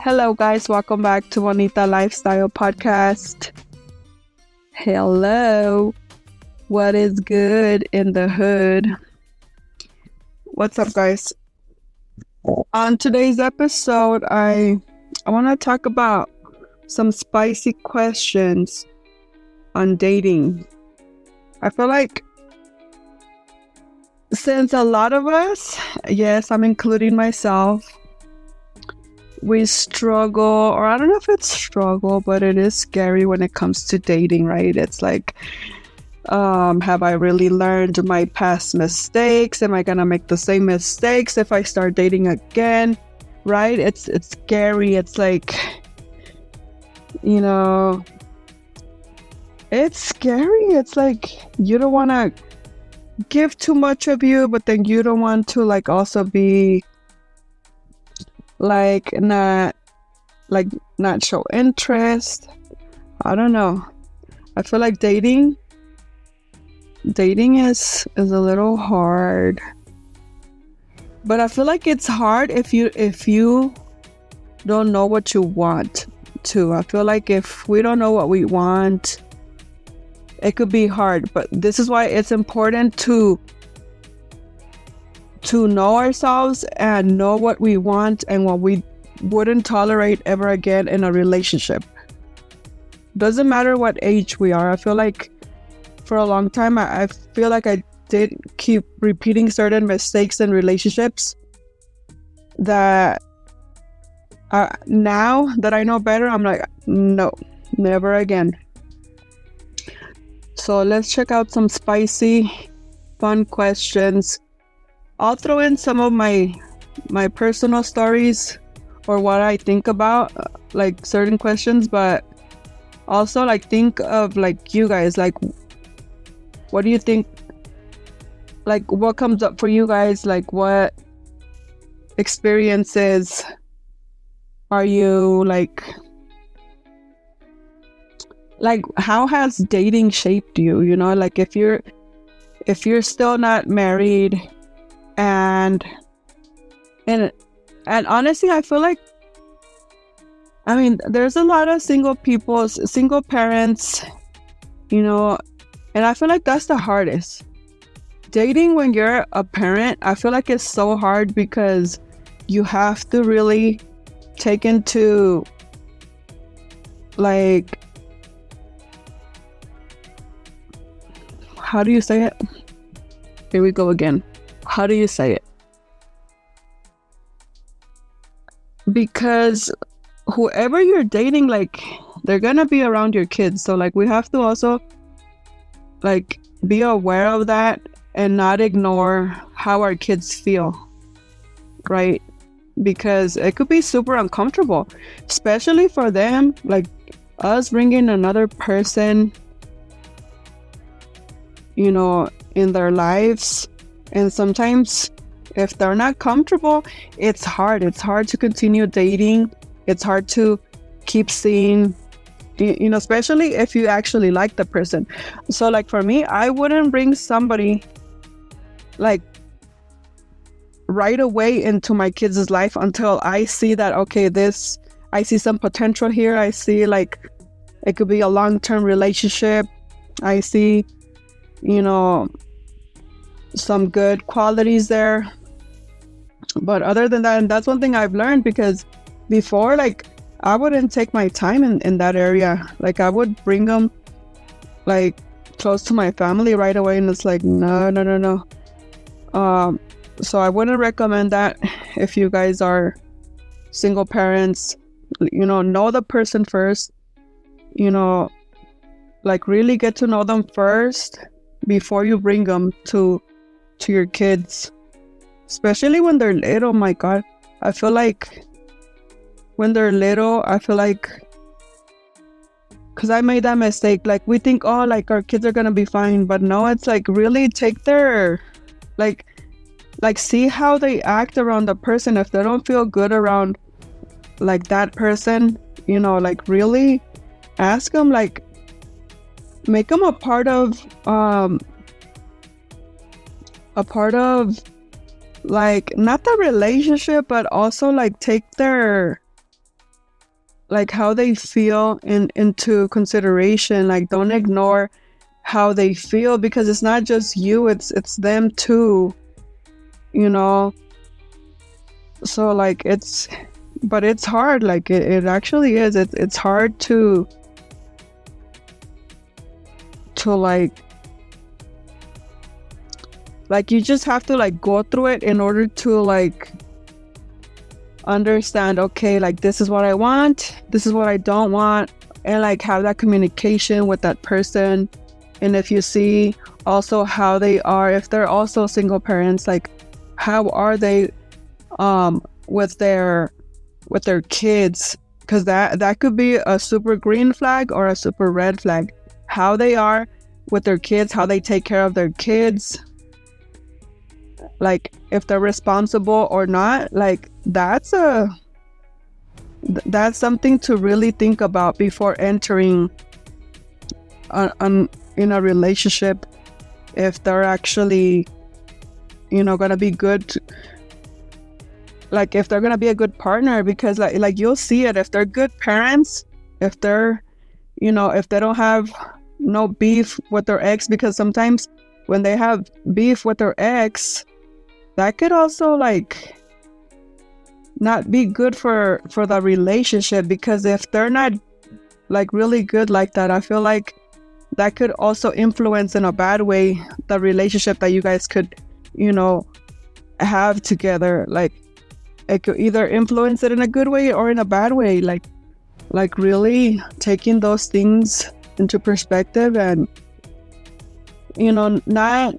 Hello, guys. Welcome back to Bonita Lifestyle Podcast. Hello. What is good in the hood? What's up, guys? On today's episode, I want to talk about some spicy questions on dating. I feel like since a lot of us, yes, I'm including myself, we struggle, or I don't know if it's struggle, but it is scary when it comes to dating, right? It's like, have I really learned my past mistakes? Am I gonna make the same mistakes if I start dating again? Right? It's scary. It's like, it's scary. It's like you don't want to give too much of you, but then you don't want to also be not show interest. I don't know. I feel like dating is a little hard. But I feel like it's hard if you don't know what you want to. I feel like if we don't know what we want, it could be hard. But this is why it's important to know ourselves and know what we want and what we wouldn't tolerate ever again in a relationship. Doesn't matter what age we are. I feel like for a long time, I feel like I did keep repeating certain mistakes in relationships that now that I know better, I'm like, no, never again. So let's check out some spicy, fun questions. I'll throw in some of my personal stories or what I think about certain questions, but also think of you guys, what do you think, what comes up for you guys, what experiences are you how has dating shaped you, if you're still not married. And honestly, I feel like, there's a lot of single parents, and I feel like that's the hardest. Dating when you're a parent, I feel like it's so hard because you have to really take into, how do you say it? Here we go again. How do you say it? Because whoever you're dating, they're gonna be around your kids. So we have to also be aware of that and not ignore how our kids feel, right? Because it could be super uncomfortable, especially for them, us bringing another person, in their lives. And sometimes if they're not comfortable, it's hard. It's hard to continue dating. It's hard to keep seeing, especially if you actually like the person. So for me, I wouldn't bring somebody right away into my kids' life until I see that, okay, I see some potential here. I see it could be a long-term relationship. I see, some good qualities there. But other than that, and that's one thing I've learned, because before, I wouldn't take my time in that area. I would bring them close to my family right away, and it's no. So I wouldn't recommend that if you guys are single parents. Know the person first, really get to know them first before you bring them to your kids, especially when they're little. My God, I feel like when they're little, because I made that mistake. We think, oh, our kids are gonna be fine, but no, it's really take their see how they act around the person. If they don't feel good around that person, really ask them, make them a part of not the relationship, but also take their like how they feel into consideration. Like, don't ignore how they feel, because it's not just you, it's them too, you know. So like but it's hard. Like it actually is. It's hard to like you just have to like go through it in order to like understand, okay, like this is what I want, this is what I don't want, and like have that communication with that person. And if you see also how they are, if they're also single parents, like how are they with their kids, because that could be a super green flag or a super red flag. How they are with their kids, how they take care of their kids, like if they're responsible or not. Like that's something to really think about before entering in a relationship, if they're actually, you know, gonna be good, like if they're gonna be a good partner. Because like you'll see it if they're good parents, if they're, you know, if they don't have no beef with their ex. Because sometimes when they have beef with their ex, that could also like not be good for the relationship. Because if they're not like really good like that, I feel like that could also influence in a bad way the relationship that you guys could, you know, have together. Like it could either influence it in a good way or in a bad way. Like really taking those things into perspective, and, you know, not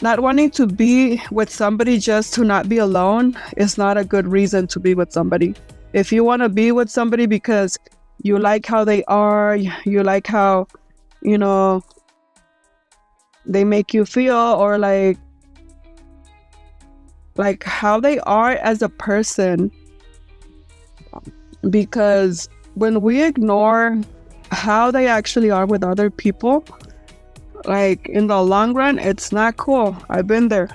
wanting to be with somebody just to not be alone is not a good reason to be with somebody. If you want to be with somebody because you like how they are, you like how, you know, they make you feel, or like how they are as a person. Because when we ignore how they actually are with other people, like in the long run, it's not cool. I've been there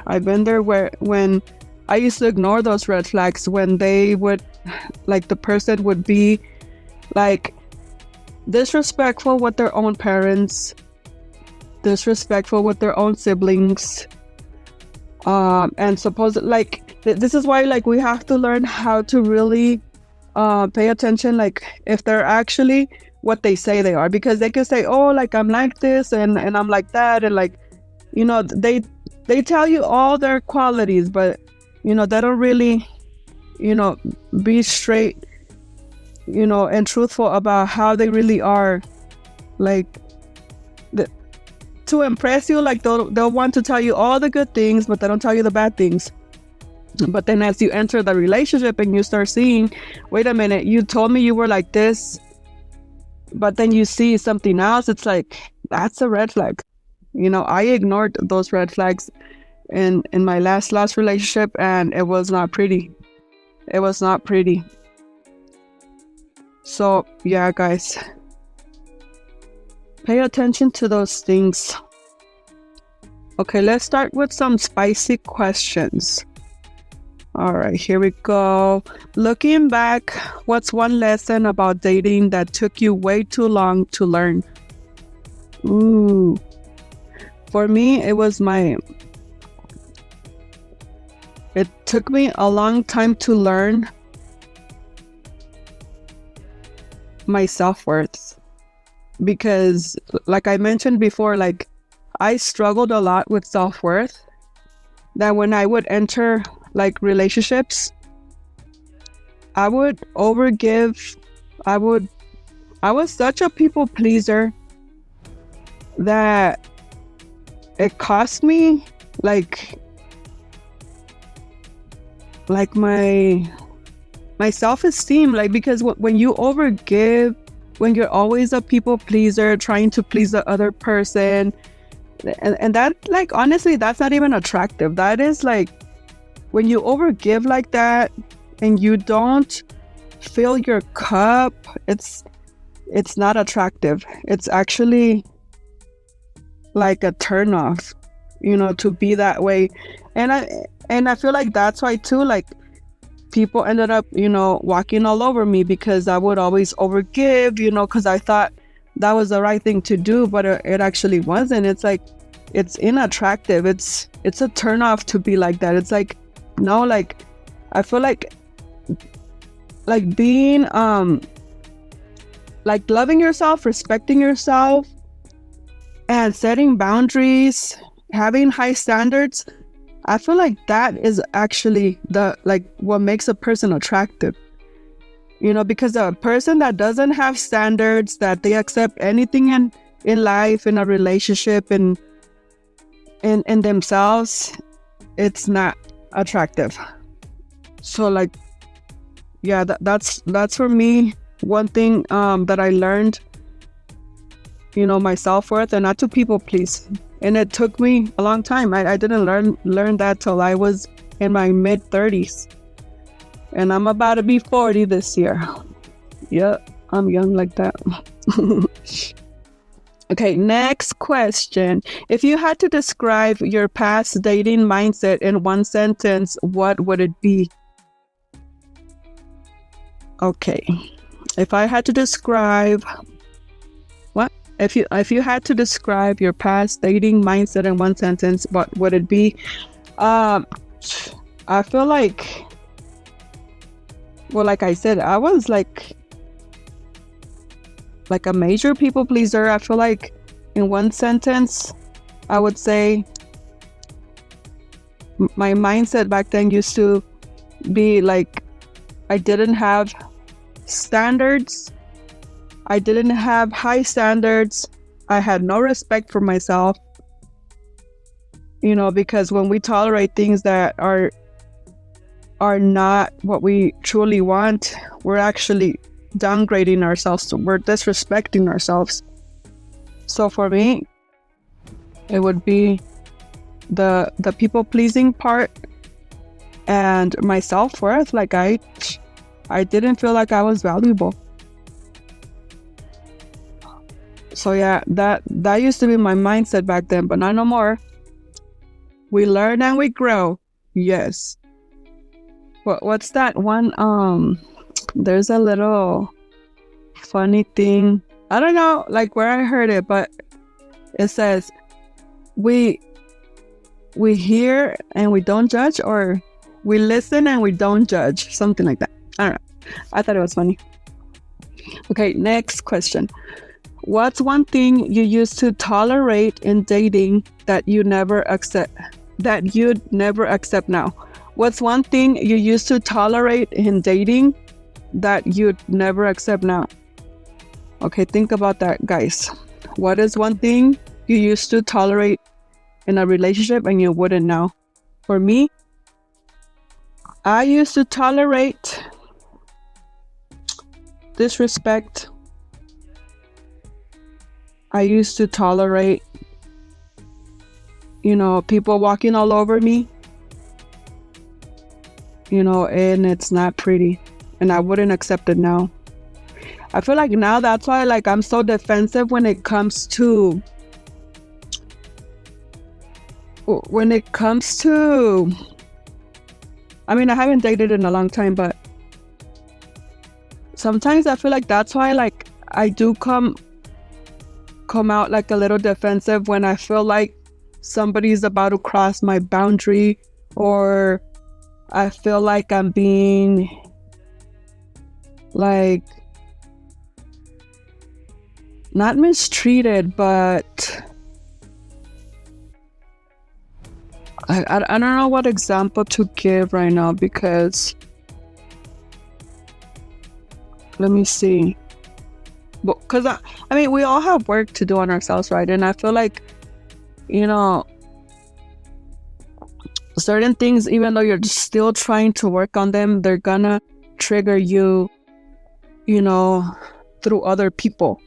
when I used to ignore those red flags, when they would, like the person would be like disrespectful with their own parents, disrespectful with their own siblings, and like this is why like we have to learn how to really pay attention, like if they're actually what they say they are. Because they could say, oh, like I'm like this and I'm like that, and like, you know, they tell you all their qualities, but, you know, they don't really, you know, be straight, you know, and truthful about how they really are. Like to impress you, like they'll want to tell you all the good things, but they don't tell you the bad things. But then as you enter the relationship and you start seeing, wait a minute, you told me you were like this, but then you see something else, it's like, that's a red flag. You know, I ignored those red flags in my last relationship, and it was not pretty. It was not pretty. So yeah, guys, pay attention to those things. Okay, let's start with some spicy questions. All right, here we go. Looking back, what's one lesson about dating that took you way too long to learn? Ooh. For me, it took me a long time to learn my self-worth. Because like I mentioned before, like I struggled a lot with self-worth, that when I would enter like relationships, I would overgive. I was such a people pleaser that it cost me like my self-esteem. Like, because when you overgive, when you're always a people pleaser, trying to please the other person, and that, like, honestly, that's not even attractive. That is like, when you overgive like that and you don't fill your cup, it's not attractive. It's actually like a turnoff, you know, to be that way. And I feel like that's why too, like people ended up, walking all over me because I would always overgive, because I thought that was the right thing to do, but it actually wasn't. It's like, it's unattractive. It's a turnoff to be like that. It's like, no, like, I feel like being, like loving yourself, respecting yourself, and setting boundaries, having high standards. I feel like that is actually what makes a person attractive. Because a person that doesn't have standards, that they accept anything in life, in a relationship, and in themselves, it's not attractive. So like, yeah, that's for me one thing that I learned, my self-worth, and not to people please. And it took me a long time. I didn't learn that till I was in my mid-30s. And I'm about to be 40 this year. Yeah, I'm young like that. Okay, next question. If you had to describe your past dating mindset in one sentence, what would it be? Okay. If I had to describe... What? If you had to describe your past dating mindset in one sentence, what would it be? I feel like... Well, like I said, I was like a major people pleaser. I feel like in one sentence, I would say my mindset back then used to be like, I didn't have standards. I didn't have high standards. I had no respect for myself. Because when we tolerate things that are not what we truly want, we're actually downgrading ourselves. So we're disrespecting ourselves. So for me, it would be the people pleasing part and my self-worth. Like I didn't feel like I was valuable. So yeah, that used to be my mindset back then, but not no more. We learn and we grow. Yes. What's that one? There's a little funny thing. I don't know, like where I heard it, but it says, we hear and we don't judge, or we listen and we don't judge. Something like that. I don't know. I thought it was funny. Okay, next question. What's one thing you used to tolerate in dating that you'd never accept now? What's one thing you used to tolerate in dating that you'd never accept now? Okay, think about that, guys. What is one thing you used to tolerate in a relationship and you wouldn't now? For me, I used to tolerate disrespect. I used to tolerate, people walking all over me. And it's not pretty, and I wouldn't accept it now. I feel like now that's why I'm so defensive when it comes to I mean, I haven't dated in a long time, but sometimes I feel like that's why I do come out like a little defensive when I feel like somebody's about to cross my boundary, or I feel like I'm being not mistreated, but I don't know what example to give right now, because let me see. Because I mean, we all have work to do on ourselves, right? And I feel like, certain things, even though you're still trying to work on them, they're gonna trigger you, through other people.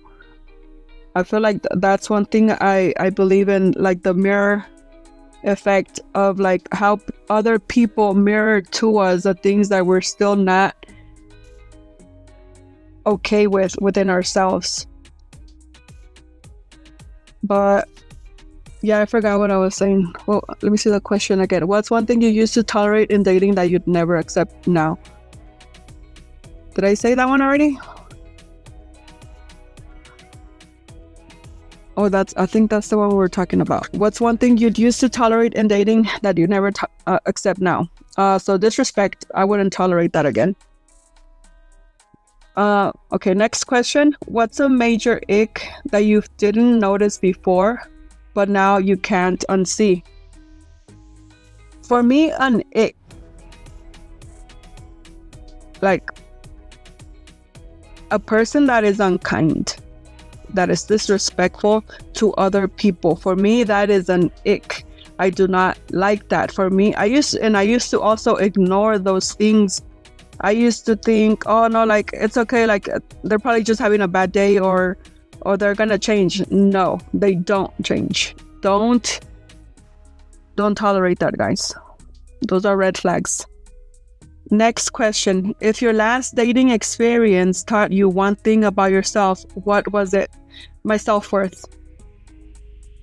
I feel like that's one thing I believe in, the mirror effect of how other people mirror to us the things that we're still not okay within ourselves. But yeah, I forgot what I was saying. Well, let me see the question again. What's one thing you used to tolerate in dating that you'd never accept now? Did I say that one already? Oh, I think that's the one we were talking about. What's one thing you'd used to tolerate in dating that you never accept now? So disrespect, I wouldn't tolerate that again. Okay, next question. What's a major ick that you didn't notice before, but now you can't unsee? For me, an ick, like a person that is unkind, that is disrespectful to other people. For me, that is an ick. I do not like that. For me, I used to also ignore those things. I used to think, oh no, like it's okay, like they're probably just having a bad day, or they're gonna change. No, they don't change. Don't tolerate that, guys. Those are red flags. Next question. If your last dating experience taught you one thing about yourself, what was it? My self-worth.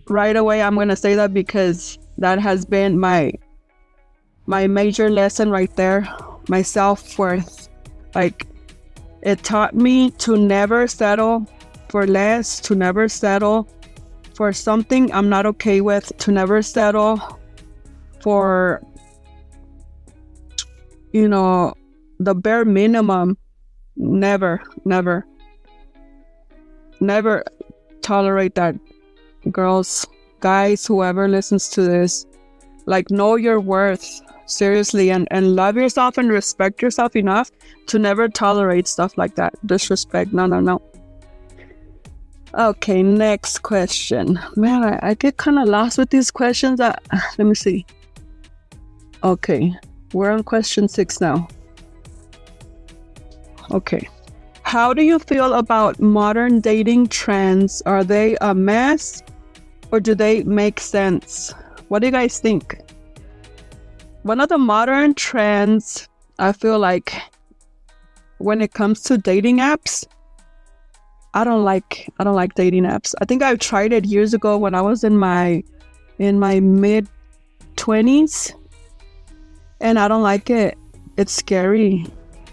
Right away, I'm going to say that because that has been my major lesson right there. My self-worth. Like, it taught me to never settle for less, to never settle for something I'm not okay with, to never settle for, the bare minimum. Never tolerate that. Girls, guys, whoever listens to this, like, know your worth, seriously, and love yourself and respect yourself enough to never tolerate stuff like that. Disrespect, no. Okay, next question. Man, I get kind of lost with these questions. Let me see. Okay, we're on question 6 now. Okay. How do you feel about modern dating trends? Are they a mess or do they make sense? What do you guys think? One of the modern trends, I feel like, when it comes to dating apps, I don't like dating apps. I think I tried it years ago when I was in my mid 20s, and I don't like it. It's scary.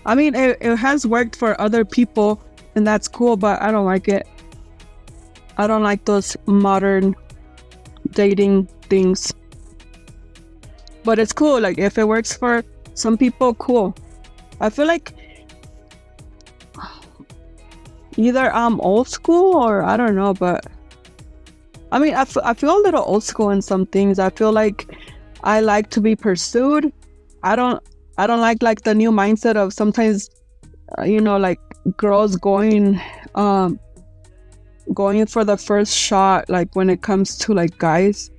I mean, it has worked for other people, and that's cool, but I don't like it. I don't like those modern dating things. But it's cool. Like, if it works for some people, cool. I feel like either I'm old school or I don't know, but I mean, I feel a little old school in some things. I feel like I like to be pursued. I don't like the new mindset of sometimes, like girls going for the first shot, like when it comes to like guys.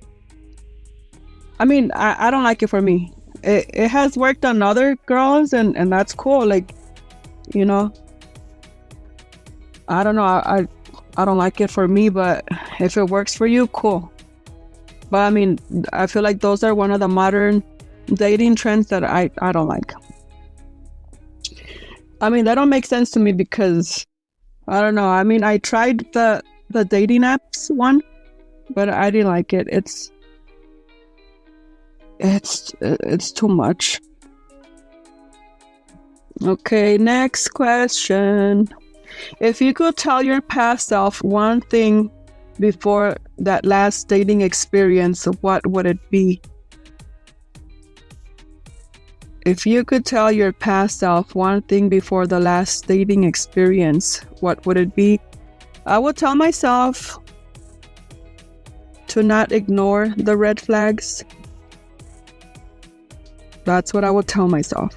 I mean, I don't like it for me. It has worked on other girls and that's cool. Like, I don't know. I don't like it for me, but if it works for you, cool. But I mean, I feel like those are one of the modern dating trends that I don't like. I mean, that don't make sense to me because I don't know. I mean, I tried the dating apps one, but I didn't like it. It's too much. Okay, next question. If you could tell your past self one thing before that last dating experience, what would it be? If you could tell your past self one thing before the last dating experience, what would it be? I would tell myself to not ignore the red flags. That's what I would tell myself.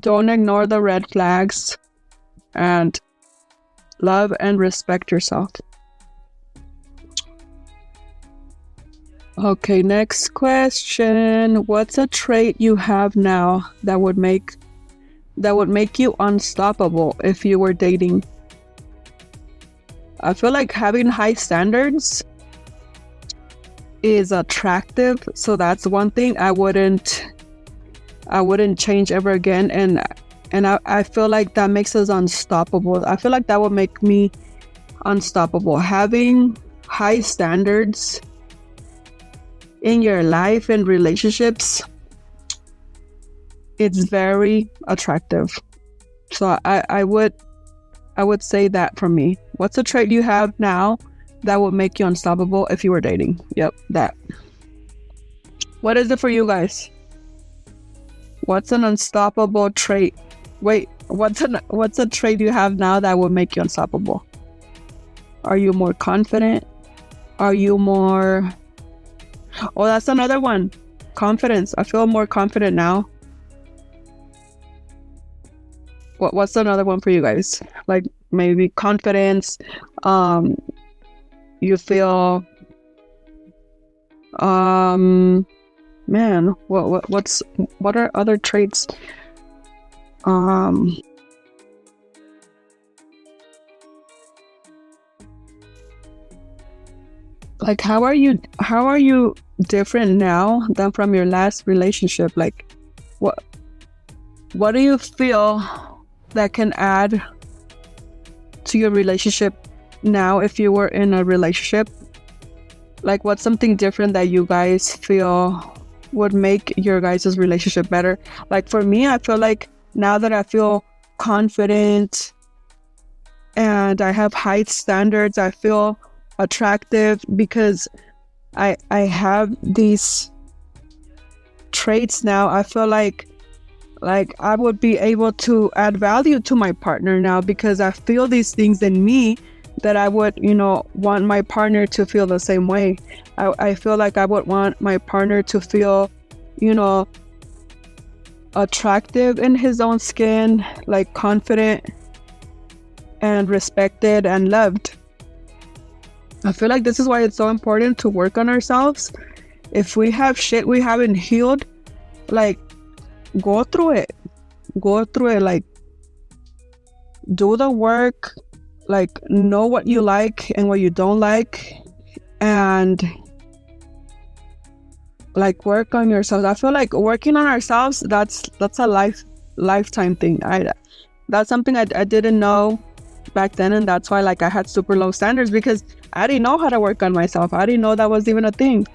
Don't ignore the red flags and love and respect yourself. Okay, next question. What's a trait you have now that would make you unstoppable if you were dating? I feel like having high standards is attractive, so that's one thing I wouldn't change ever again, and I feel like that makes us unstoppable. I feel like that would make me unstoppable. Having high standards in your life and relationships, it's very attractive. So I would say that for me. What's a trait you have now that would make you unstoppable if you were dating? Yep, that. What is it for you guys? What's an unstoppable trait? Wait, what's a trait you have now that would make you unstoppable? Are you more confident? Are you more... Oh, that's another one. Confidence. I feel more confident now. What's another one for you guys? Like maybe confidence. You feel man, what are other traits? Like how are you different now than from your last relationship? Like what do you feel that can add to your relationship now if you were in a relationship? Like what's something different that you guys feel would make your guys' relationship better? Like for me, I feel like now that I feel confident and I have high standards, I feel attractive because I have these traits now. I feel like I would be able to add value to my partner now because I feel these things in me that I would, want my partner to feel the same way. I feel like I would want my partner to feel, attractive in his own skin, like confident and respected and loved. I feel like this is why it's so important to work on ourselves. If we have shit we haven't healed, like go through it, like do the work, like know what you like and what you don't like, and like work on yourself. I feel like working on ourselves, that's a lifetime thing. That's something I didn't know back then, and that's why like I had super low standards because I didn't know how to work on myself. I didn't know that was even a thing.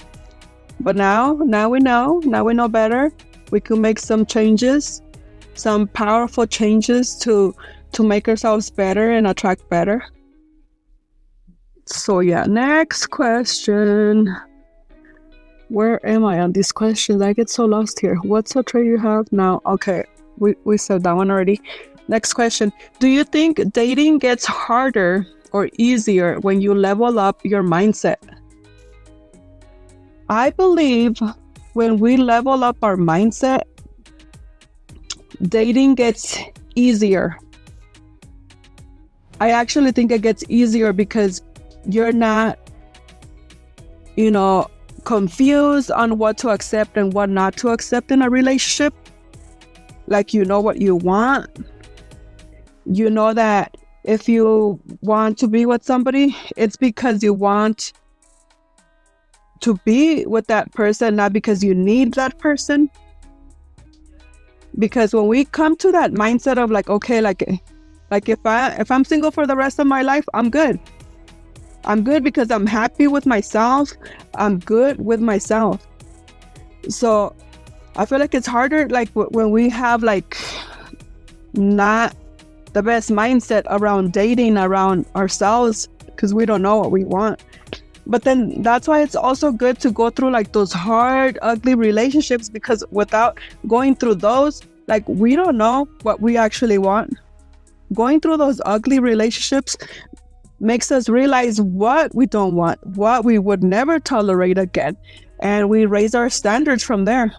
But now we know better. We can make some changes, some powerful changes to make ourselves better and attract better. So yeah, next question. Where am I on these questions? I get so lost here. What's a trait you have now? Okay, we said that one already. Next question. Do you think dating gets harder or easier when you level up your mindset? I believe when we level up our mindset, dating gets easier. I actually think it gets easier because you're not, confused on what to accept and what not to accept in a relationship. Like, you know what you want. You know that if you want to be with somebody, it's because you want to be with that person, not because you need that person. Because when we come to that mindset of like, okay, like if I'm single for the rest of my life, I'm good. I'm good because I'm happy with myself. I'm good with myself. So I feel like it's harder like when we have like not the best mindset around dating, around ourselves, because we don't know what we want. But then that's why it's also good to go through like those hard, ugly relationships, because without going through those, like we don't know what we actually want. Going through those ugly relationships makes us realize what we don't want, what we would never tolerate again. And we raise our standards from there.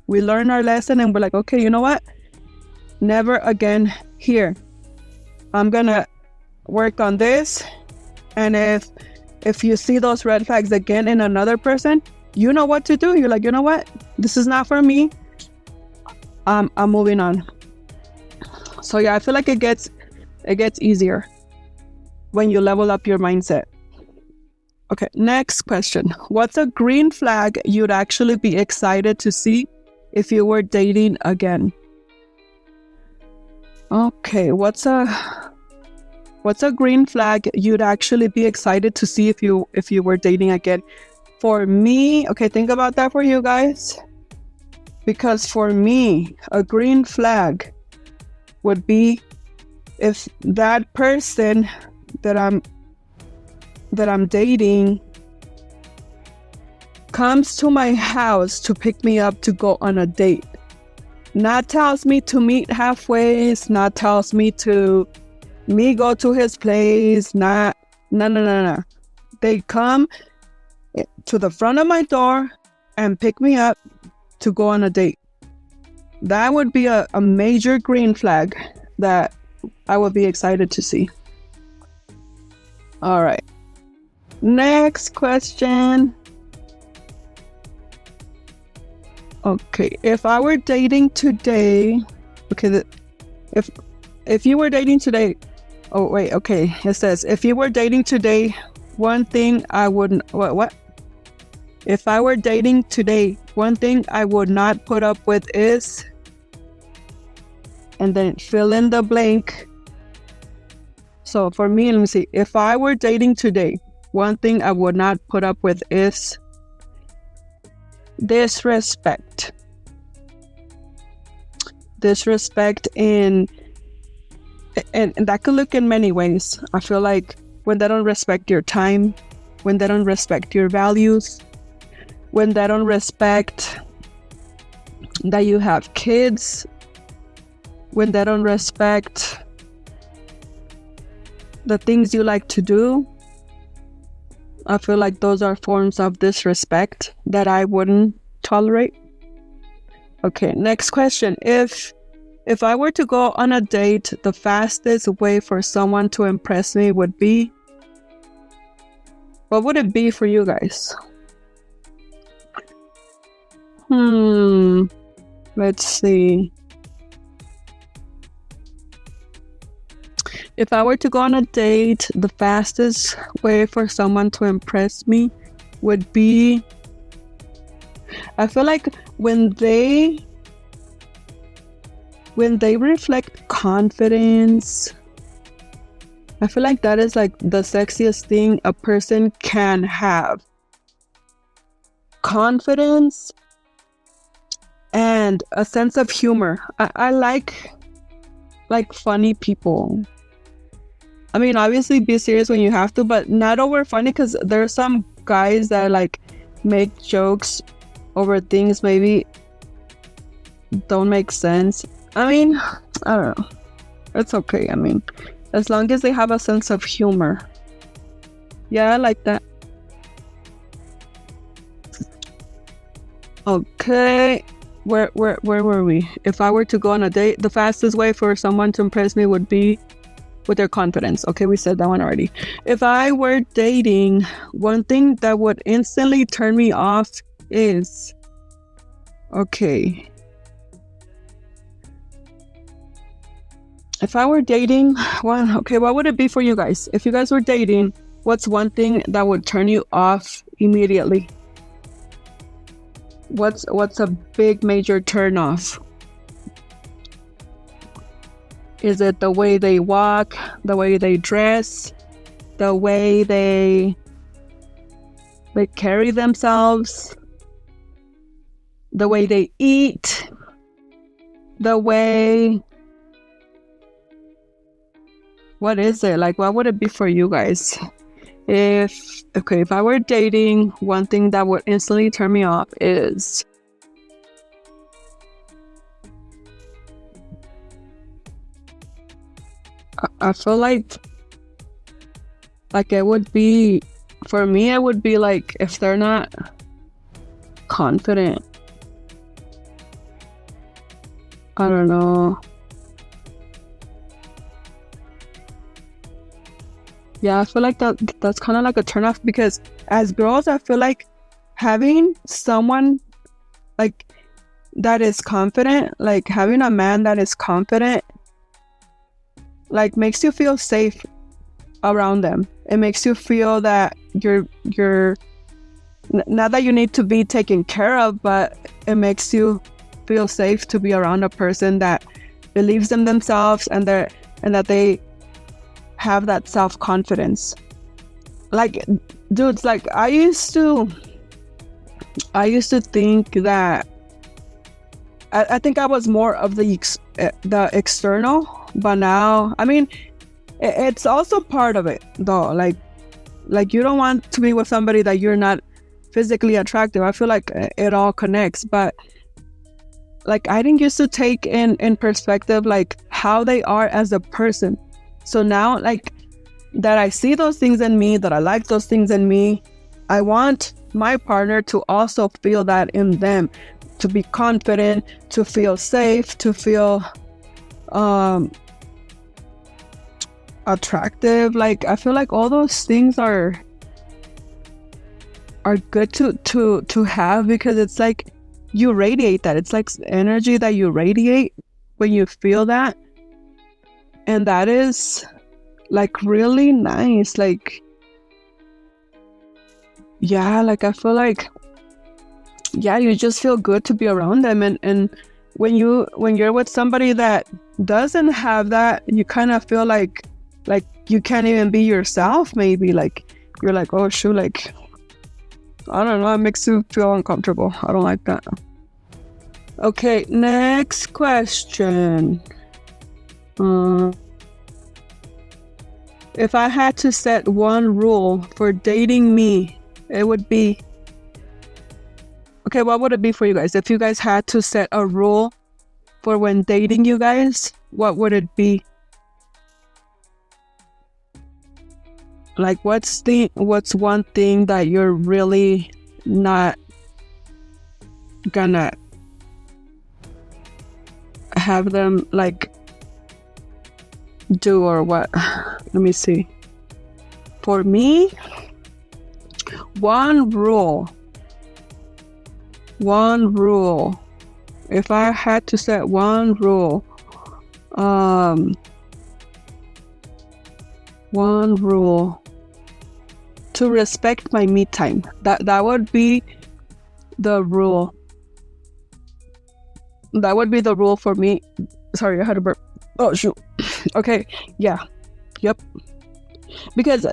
We learn our lesson and we're like, okay, you know what? Never again here. I'm gonna work on this. And if you see those red flags again in another person, you know what to do. You're like, you know what? This is not for me. I'm moving on. So yeah, I feel like it gets easier when you level up your mindset. Okay, next question. What's a green flag you'd actually be excited to see if you were dating again? Okay, what's a green flag you'd actually be excited to see if you were dating again? For me, okay, think about that for you guys. Because for me, a green flag would be if that person that I'm dating comes to my house to pick me up to go on a date. Not tells me to meet halfway, not tells me to go to his place, no. They come to the front of my door and pick me up to go on a date. That would be a major green flag that I would be excited to see. All right. Next question. Okay, if I were dating today, okay, if you were dating today, oh wait, okay, it says, if you were dating today, one thing I wouldn't, what? If I were dating today, one thing I would not put up with is, and then fill in the blank. So for me, let me see, if I were dating today, one thing I would not put up with is disrespect. Disrespect and that could look in many ways. I feel like when they don't respect your time, when they don't respect your values, when they don't respect that you have kids, when they don't respect the things you like to do, I feel like those are forms of disrespect that I wouldn't tolerate. Okay, next question. If I were to go on a date, the fastest way for someone to impress me would be, what would it be for you guys? Let's see. If I were to go on a date, the fastest way for someone to impress me would be, I feel like when they reflect confidence, I feel like that is like the sexiest thing a person can have. Confidence and a sense of humor. I like funny people. I mean, obviously be serious when you have to, but not over funny, because there are some guys that like make jokes over things maybe don't make sense. I mean, I don't know. It's okay. I mean, as long as they have a sense of humor. Yeah, I like that. Okay. Where were we? If I were to go on a date, the fastest way for someone to impress me would be with their confidence. Okay, we said that one already. If I were dating, one thing that would instantly turn me off is, okay, if I were dating, what would it be for you guys? If you guys were dating, what's one thing that would turn you off immediately? What's a big major turn off? Is it the way they walk, the way they dress, the way they carry themselves, the way they eat, the way... What is it? Like, what would it be for you guys? If I were dating, one thing that would instantly turn me off is... I feel like it would be, for me, it would be like if they're not confident. I don't know. Yeah, I feel like that's kind of like a turn off, because as girls, I feel like having someone like that is confident, like having a man that is confident, like makes you feel safe around them. It makes you feel that you're not that you need to be taken care of, but it makes you feel safe to be around a person that believes in themselves and that they have that self-confidence. Like, dudes, like I used to think that I think I was more of the external, but now, I mean, it's also part of it though. Like you don't want to be with somebody that you're not physically attractive. I feel like it all connects, but like I didn't used to take in perspective like how they are as a person. So now, like that I see those things in me, that I like those things in me, I want my partner to also feel that in them, to be confident, to feel safe, to feel attractive. Like I feel like all those things are good to have, because it's like you radiate that. It's like energy that you radiate when you feel that, and that is like really nice. Like yeah, like I feel like, yeah, you just feel good to be around them. And when you're with somebody that doesn't have that, you kind of feel like you can't even be yourself. Maybe like you're like, oh shoot, like I don't know, it makes you feel uncomfortable. I don't like that. Okay, next question. If I had to set one rule for dating me, it would be... Okay, what would it be for you guys? If you guys had to set a rule for when dating you guys, what would it be? Like, what's one thing that you're really not gonna have them like do, or what? Let me see. For me, one rule. If I had to set one rule, to respect my me time. That would be the rule. That would be the rule for me. Sorry, I had a burp. Oh shoot. Okay. Yeah. Yep. Because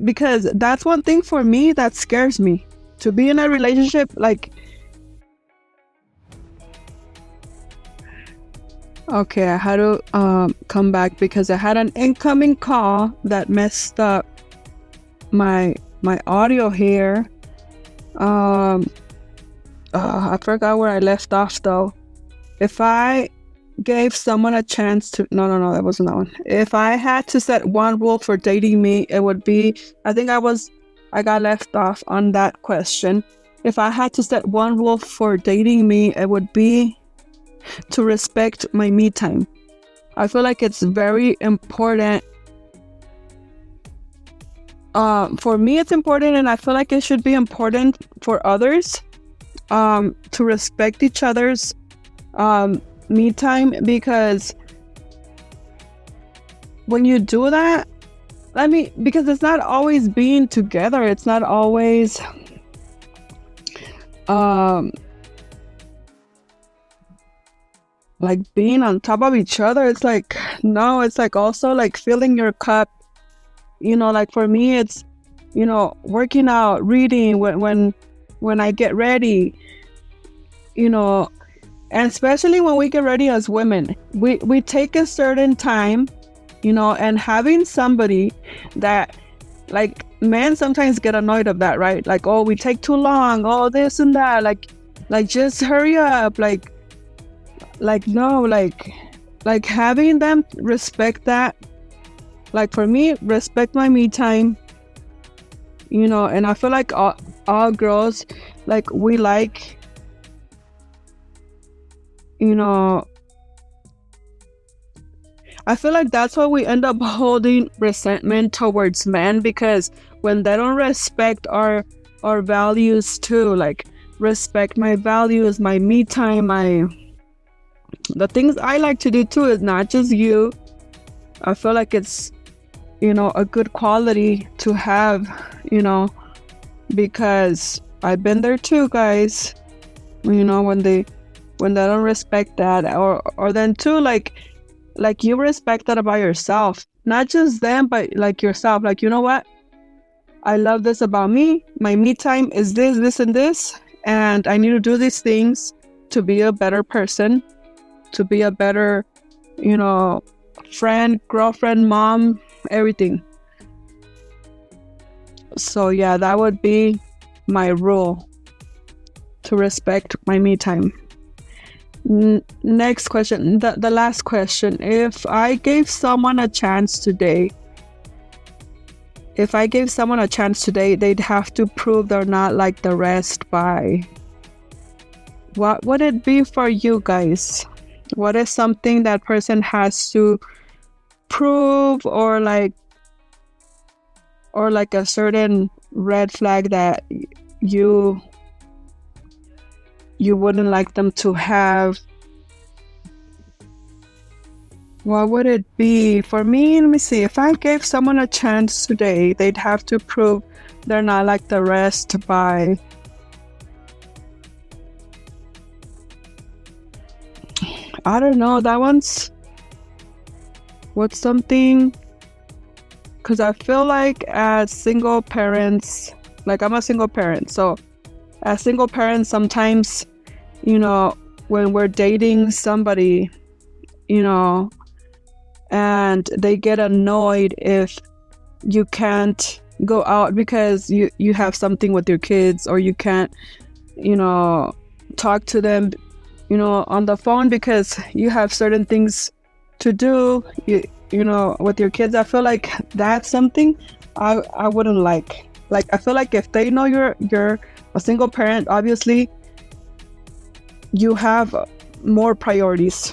because that's one thing for me that scares me. To be in a relationship, like... Okay, I had to come back because I had an incoming call that messed up my audio here. I forgot where I left off though. If I gave someone a chance to... No, that wasn't that one. If I had to set one rule for dating me, it would be... I got left off on that question. If I had to set one rule for dating me, it would be to respect my me time. I feel like it's very important. For me, it's important, and I feel like it should be important for others to respect each other's me time, because when you do that, because it's not always being together, it's not always like being on top of each other. It's like, no, it's like also like filling your cup, like for me it's working out, reading when I get ready, and especially when we get ready as women, we take a certain time, and having somebody that, like, men sometimes get annoyed of that, right? Like, oh, we take too long, oh, this and that, like just hurry up, like no, like having them respect that. Like for me, respect my me time, and I feel like all girls, like, we like, I feel like that's why we end up holding resentment towards men, because when they don't respect our values too, like respect my values, my me time, the things I like to do too, is not just you. I feel like it's, a good quality to have, because I've been there too, guys. When they don't respect that, or then too, like you respect that about yourself, not just them, but like yourself. Like, you know what? I love this about me. My me time is this, and this, and I need to do these things. to be a better person, to be a better, friend, girlfriend, mom, everything. So yeah, that would be my rule, to respect my me time. Next question, the last question. If I gave someone a chance today, they'd have to prove they're not like the rest by. What would it be for you guys? What is something that person has to prove, or like a certain red flag that you wouldn't like them to have? What would it be? For me, let me see. If I gave someone a chance today, they'd have to prove they're not like the rest by. I don't know. That one's. What's something? Because I feel like as single parents, like I'm a single parent, so as single parents, sometimes, when we're dating somebody, and they get annoyed if you can't go out because you have something with your kids, or you can't, talk to them, on the phone because you have certain things to do, with your kids. I feel like that's something I wouldn't like. Like, I feel like if they know you're a single parent, obviously you have more priorities,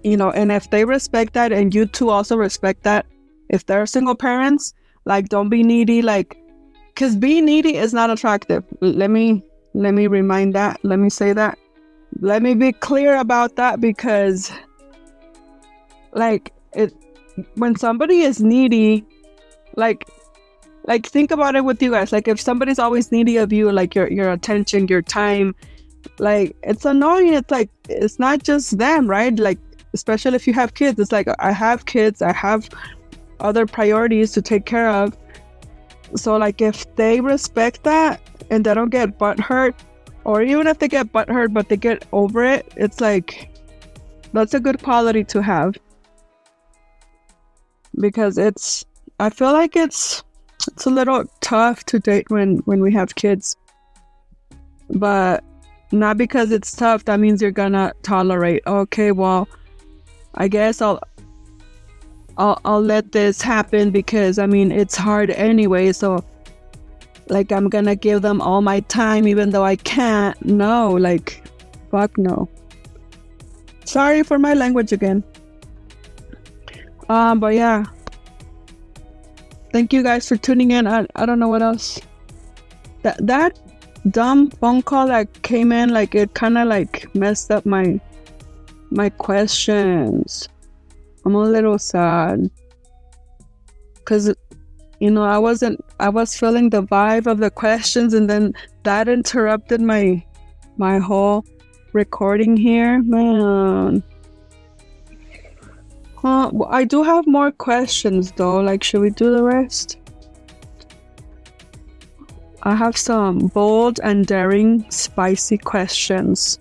and if they respect that, and you two also respect that, if they're single parents, like, don't be needy, like, because being needy is not attractive. Let me remind that. Let me say that. Let me be clear about that, because like, when somebody is needy, like think about it with you guys. Like, if somebody's always needy of you, like your attention, your time, like, it's annoying. It's like, it's not just them, right? Like, especially if you have kids, it's like, I have kids, I have other priorities to take care of. So like, if they respect that and they don't get butthurt, or even if they get butthurt but they get over it, it's like, that's a good quality to have. Because I feel like it's a little tough to date when we have kids, but not because it's tough that means you're gonna tolerate. Okay, well, I guess I'll let this happen because it's hard anyway, so like, I'm gonna give them all my time even though I can't. No, like, fuck no. Sorry for my language again. But yeah, thank you guys for tuning in. I don't know what else. That dumb phone call that came in, like, it kind of like messed up my questions. I'm a little sad because I was feeling the vibe of the questions, and then that interrupted my whole recording here, man. Well, I do have more questions though. Like, should we do the rest? I have some bold and daring, spicy questions.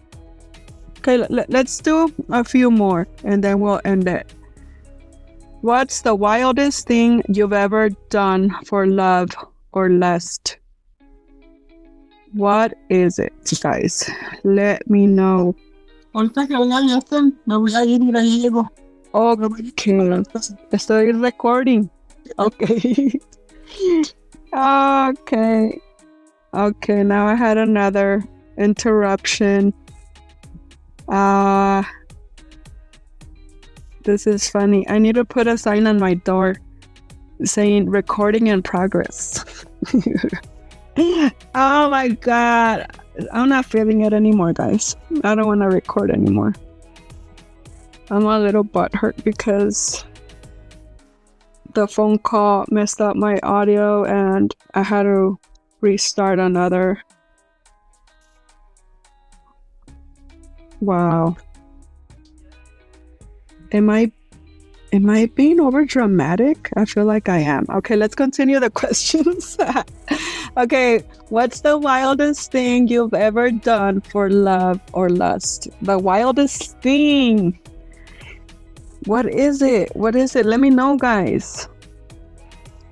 Okay, let's do a few more and then we'll end it. What's the wildest thing you've ever done for love or lust? What is it, guys? Let me know. Ahorita que venga ya están, me voy a ir y ahí llego. Okay. Estoy recording. Okay. Okay. Okay, now I had another interruption. This is funny. I need to put a sign on my door saying recording in progress. Oh my god. I'm not feeling it anymore, guys. I don't want to record anymore. I'm a little butthurt because the phone call messed up my audio and I had to restart another. Wow. Am I being over dramatic? I feel like I am. Okay, let's continue the questions. Okay, what's the wildest thing you've ever done for love or lust? The wildest thing. What is it? What is it? Let me know, guys.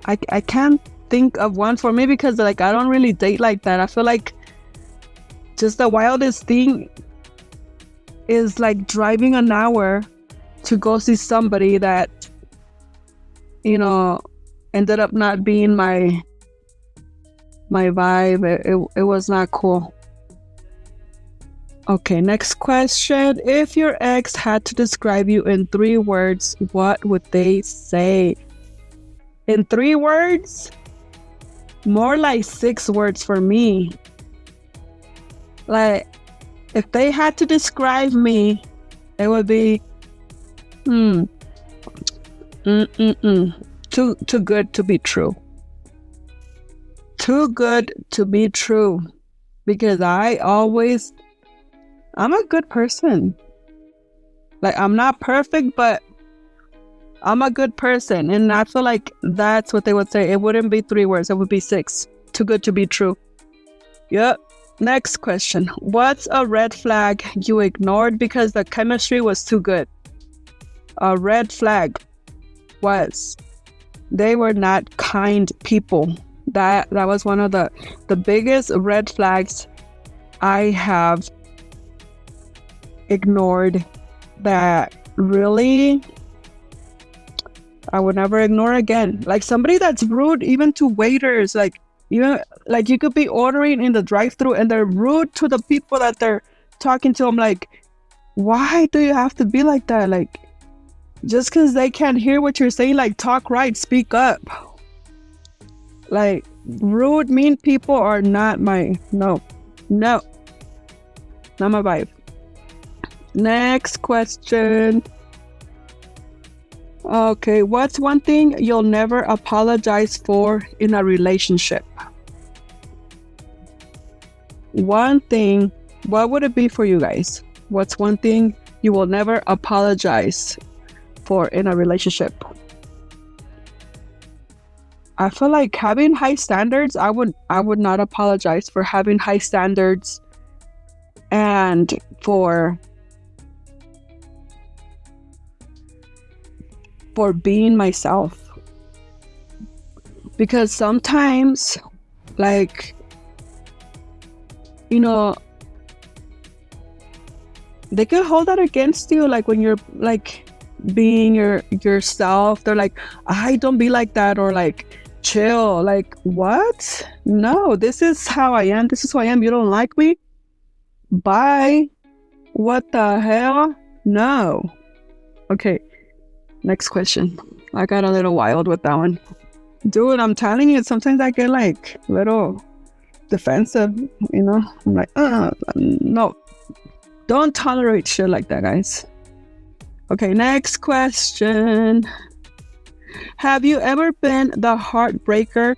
I can't think of one for me because like I don't really date like that. I feel like just the wildest thing is like driving an hour to go see somebody that, you know, ended up not being my vibe. It was not cool. Okay, next question. If your ex had to describe you in 3 words, what would they say? In 3 words? More like 6 words for me. Like, if they had to describe me, it would be, too good to be true. Too good to be true. Because I'm a good person. Like, I'm not perfect, but I'm a good person. And I feel like that's what they would say. It wouldn't be 3 words. It would be 6. Too good to be true. Yep. Next question. What's a red flag you ignored because the chemistry was too good? A red flag was they were not kind people. That was one of the biggest red flags I have ignored that really I would never ignore again. Like somebody that's rude even to waiters, like even like you could be ordering in the drive-thru and they're rude to the people that they're talking to. I'm like, why do you have to be like that? Like just because they can't hear what you're saying, like talk right, speak up. Like rude, mean people are not my not my vibe. Next question. Okay, what's one thing you'll never apologize for in a relationship? One thing, what would it be for you guys? What's one thing you will never apologize for in a relationship? I feel like having high standards, I would not apologize for having high standards and for being myself. Because sometimes, like, you know, they can hold that against you, like when you're like being yourself. They're like, I don't be like that, or like chill. Like, what? No, this is how I am. This is who I am. You don't like me? Bye. What the hell? No. Okay. Next question. I got a little wild with that one. Dude, I'm telling you, sometimes I get like a little defensive, you know? I'm like, no. Don't tolerate shit like that, guys. Okay, next question. Have you ever been the heartbreaker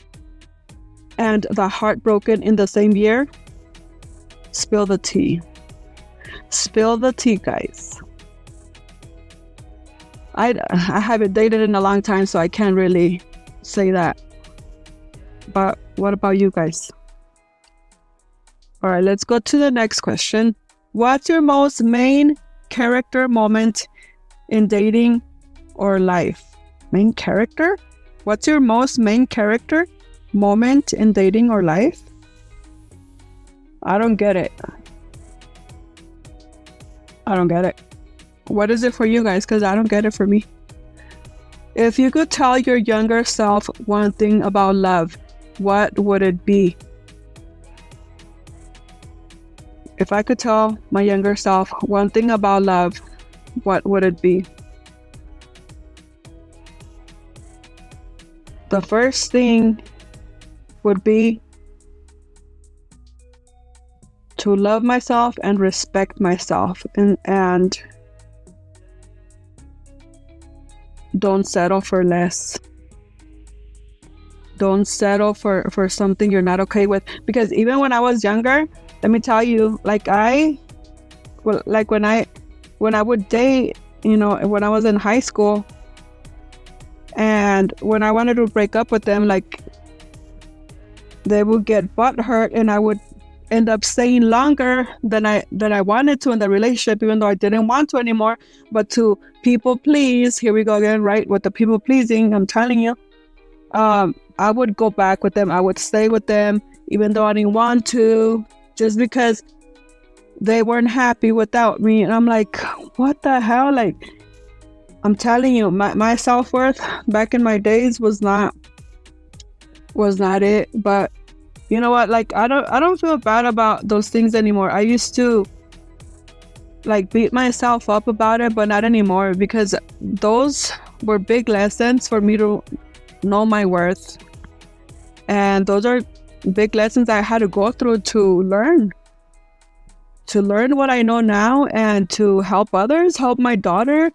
and the heartbroken in the same year? Spill the tea. Spill the tea, guys. I haven't dated in a long time, so I can't really say that. But what about you guys? All right, let's go to the next question. What's your most main character moment in dating or life? Main character? What's your most main character moment in dating or life? I don't get it. I don't get it. What is it for you guys? Because I don't get it for me. If you could tell your younger self one thing about love, what would it be? If I could tell my younger self one thing about love, what would it be? The first thing would be to love myself and respect myself and don't settle for less. Don't settle for something you're not okay with. Because even when I was younger, let me tell you, like when I would date, you know, when I was in high school, and when I wanted to break up with them, like they would get butt hurt, and I would end up staying longer than I wanted to in the relationship, even though I didn't want to anymore. But to people please, here we go again, right? With the people pleasing, I'm telling you, I would go back with them. I would stay with them, even though I didn't want to, just because they weren't happy without me. And I'm like, what the hell? Like, I'm telling you, my self-worth back in my days was not it. But you know what? Like, I don't feel bad about those things anymore. I used to like beat myself up about it, but not anymore, because those were big lessons for me to know my worth. And those are big lessons I had to go through to learn what I know now, and to help others, help my daughter,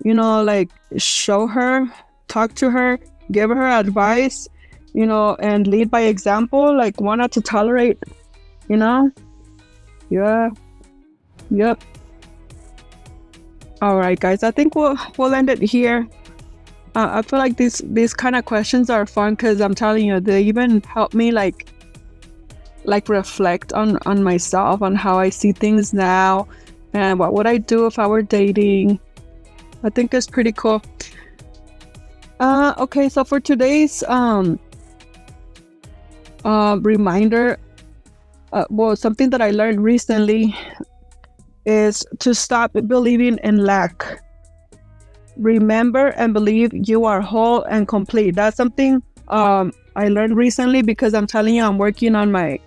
like show her, talk to her, give her advice, and lead by example, like one not to tolerate, yeah, yep. All right, guys, I think we'll end it here. I feel like these kind of questions are fun, because I'm telling you, they even help me like reflect on myself, on how I see things now, and what would I do if I were dating. I think it's pretty cool. Okay, so for today's reminder, something that I learned recently is to stop believing in lack. Remember and believe you are whole and complete. That's something I learned recently, because I'm telling you, I'm working on my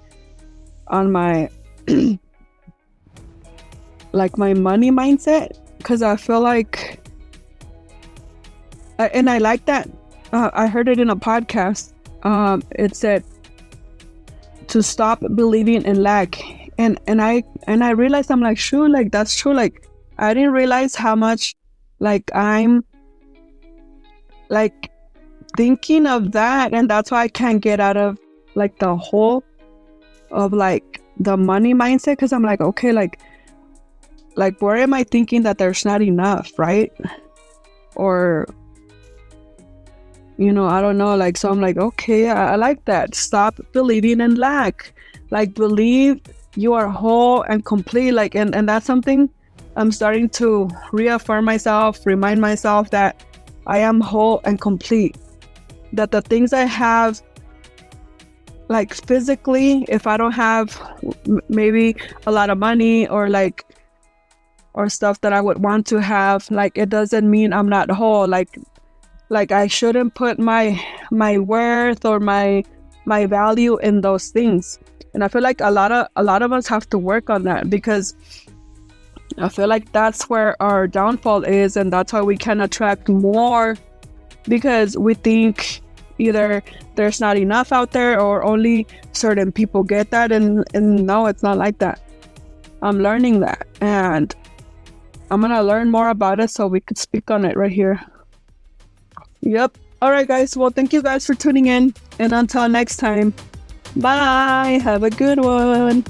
like my money mindset, because I feel like, and I like that. I heard it in a podcast. It said to stop believing in lack, and I realized, I'm like, sure, like that's true. Like, I didn't realize how much like I'm like thinking of that, and that's why I can't get out of like the whole of like the money mindset, because I'm like, okay, like where am I thinking that there's not enough, right? Or I don't know, like, so I'm like, okay, I like that. Stop believing in lack. Like, believe you are whole and complete. Like, and that's something I'm starting to reaffirm myself, remind myself that I am whole and complete. That the things I have, like physically, if I don't have maybe a lot of money, or stuff that I would want to have, like, it doesn't mean I'm not whole. Like I shouldn't put my worth or my value in those things. And I feel like a lot of us have to work on that, because I feel like that's where our downfall is, and that's why we can attract more, because we think either there's not enough out there, or only certain people get that, and no, it's not like that. I'm learning that, and I'm gonna learn more about it so we could speak on it right here. Yep. All right, guys. Well, thank you guys for tuning in, and until next time, bye. Have a good one.